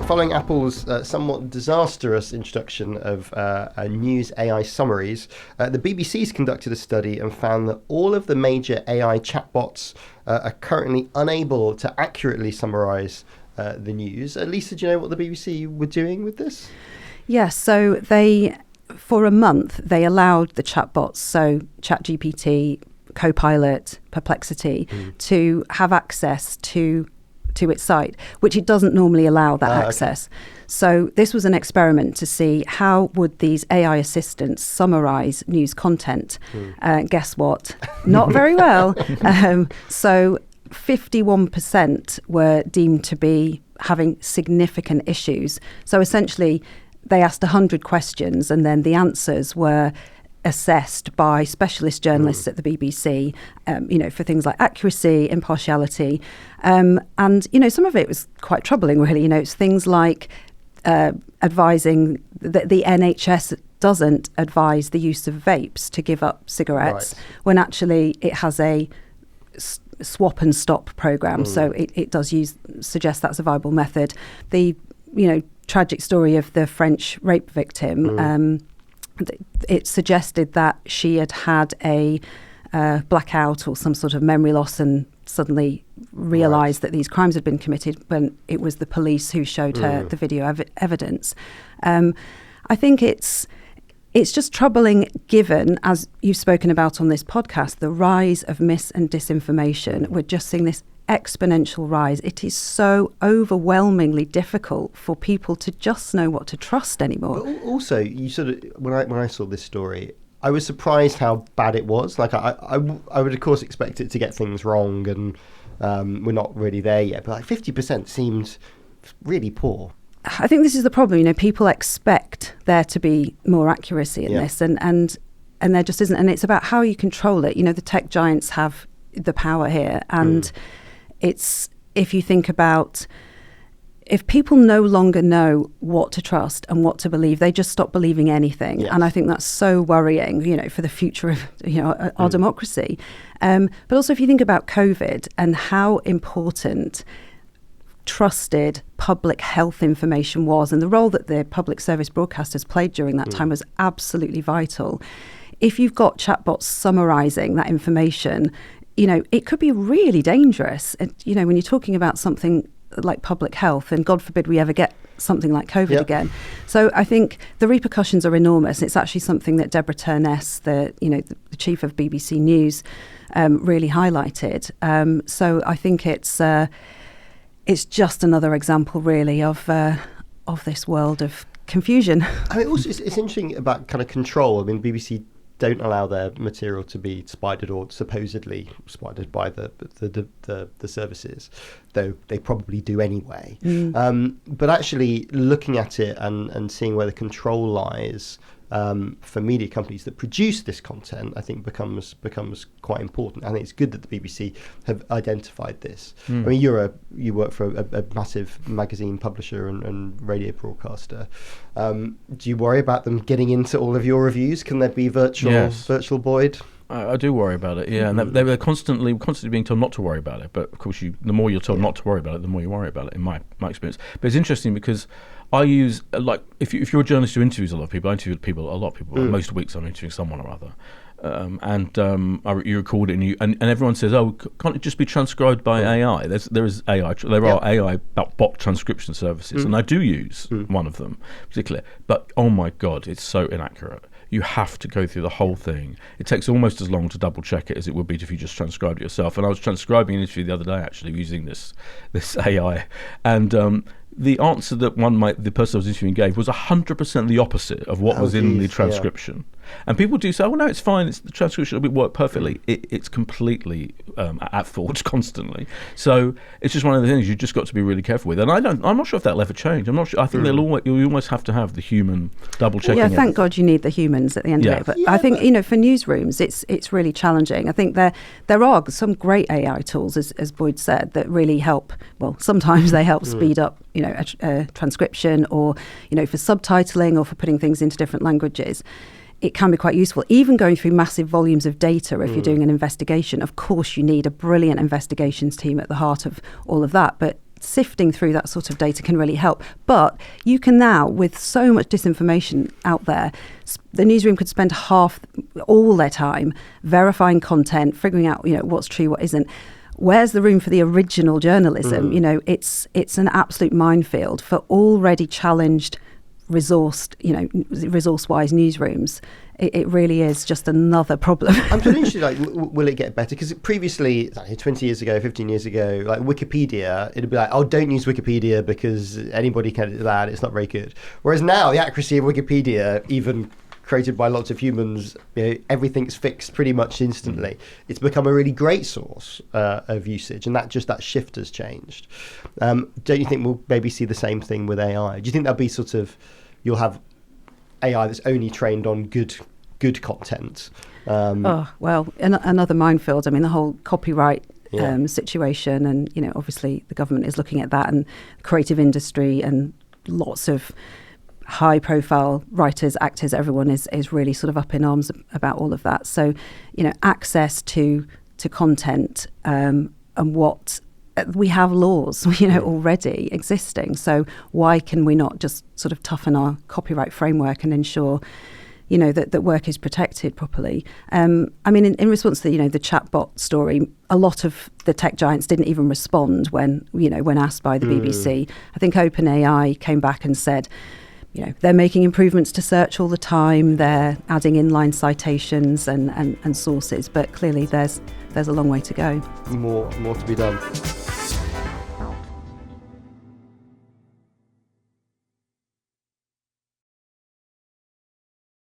following Apple's somewhat disastrous introduction of news AI summaries, the BBC's conducted a study and found that all of the major AI chatbots are currently unable to accurately summarise the news. Lisa, do you know what the BBC were doing with this? Yes, so for a month, they allowed the chatbots, so ChatGPT, Copilot, Perplexity, to have access to its site, which it doesn't normally allow that access. Okay. So this was an experiment to see how would these AI assistants summarize news content. Guess what? Not very well. So 51% were deemed to be having significant issues. So essentially, they asked 100 questions and then the answers were assessed by specialist journalists at the BBC, for things like accuracy, impartiality. And, some of it was quite troubling, really. It's things like advising that the NHS doesn't advise the use of vapes to give up cigarettes when actually it has a swap and stop program. So it does suggest that's a viable method. The, tragic story of the French rape victim, it suggested that she had a blackout or some sort of memory loss and suddenly realised that these crimes had been committed when it was the police who showed her the video evidence. I think it's just troubling given, as you've spoken about on this podcast, the rise of mis and disinformation. We're just seeing this exponential rise. It is so overwhelmingly difficult for people to just know what to trust anymore. But also, you sort of when I saw this story, I was surprised how bad it was. Like I would of course expect it to get things wrong, and we're not really there yet. But 50% seemed really poor. I think this is the problem. People expect there to be more accuracy in this, and there just isn't. And it's about how you control it. The tech giants have the power here, and it's, if you think about, if people no longer know what to trust and what to believe, they just stop believing anything. Yes. And I think that's so worrying, for the future of, our democracy. But also if you think about COVID and how important trusted public health information was, and the role that the public service broadcasters played during that time was absolutely vital. If you've got chatbots summarising that information, it could be really dangerous. And, when you're talking about something like public health, and God forbid we ever get something like COVID again. So I think the repercussions are enormous. It's actually something that Deborah Turness, the chief of BBC News, really highlighted. So I think it's just another example, really, of this world of confusion. Also, it's interesting about kind of control. BBC don't allow their material to be spidered or supposedly spidered by the services, though they probably do anyway. But actually looking at it and seeing where the control lies for media companies that produce this content, I think becomes quite important. I think it's good that the BBC have identified this. You work for a massive magazine publisher and radio broadcaster. Do you worry about them getting into all of your reviews? Can there be virtual Boyd? I do worry about it, and they're constantly being told not to worry about it. But of course, the more you're told not to worry about it, the more you worry about it, in my experience. But it's interesting because I use, if you're a journalist who interviews a lot of people, I interview a lot of people. Most weeks I'm interviewing someone or other. You record it and everyone says, "Oh, can't it just be transcribed by AI?" There are AI bot transcription services, and I do use one of them particularly. But oh my God, it's so inaccurate. You have to go through the whole thing. It takes almost as long to double check it as it would be if you just transcribed it yourself. And I was transcribing an interview the other day actually using this AI, and the answer that the person I was interviewing gave was 100% the opposite of what was in the transcription. And people do say, "Oh no, it's fine. The transcription will work perfectly." It's completely at fault constantly. So it's just one of the things you just got to be really careful with. And I'm not sure if that'll ever change. I'm not sure. I think you almost have to have the human double checking. Yeah, thank God you need the humans at the end of it. But I think for newsrooms, it's really challenging. I think there are some great AI tools, as Boyd said, that really help. Well, sometimes they help speed up a transcription, or for subtitling or for putting things into different languages. It can be quite useful. Even going through massive volumes of data, if you're doing an investigation, of course you need a brilliant investigations team at the heart of all of that. But sifting through that sort of data can really help. But you can now, with so much disinformation out there, the newsroom could spend all their time verifying content, figuring out, what's true, what isn't. Where's the room for the original journalism? It's an absolute minefield for already challenged, resource-wise newsrooms. It really is just another problem. I'm sort of interested, will it get better? Because previously, 20 years ago, 15 years ago, Wikipedia, it'd be like, oh, don't use Wikipedia because anybody can do that. It's not very good. Whereas now, the accuracy of Wikipedia, even created by lots of humans, everything's fixed pretty much instantly. It's become a really great source of usage, and that shift has changed. Don't you think we'll maybe see the same thing with AI? Do you think there'll be you'll have AI that's only trained on good content? Another minefield. I mean, the whole copyright situation, and obviously the government is looking at that, and the creative industry, and lots of high-profile writers, actors, everyone is really sort of up in arms about all of that. So, access to content, and what we have laws, already existing. So why can we not just sort of toughen our copyright framework and ensure, that work is protected properly? In response to the chatbot story, a lot of the tech giants didn't even respond when asked by the BBC. I think OpenAI came back and said, they're making improvements to search all the time. They're adding inline citations and sources, but clearly there's a long way to go. More to be done.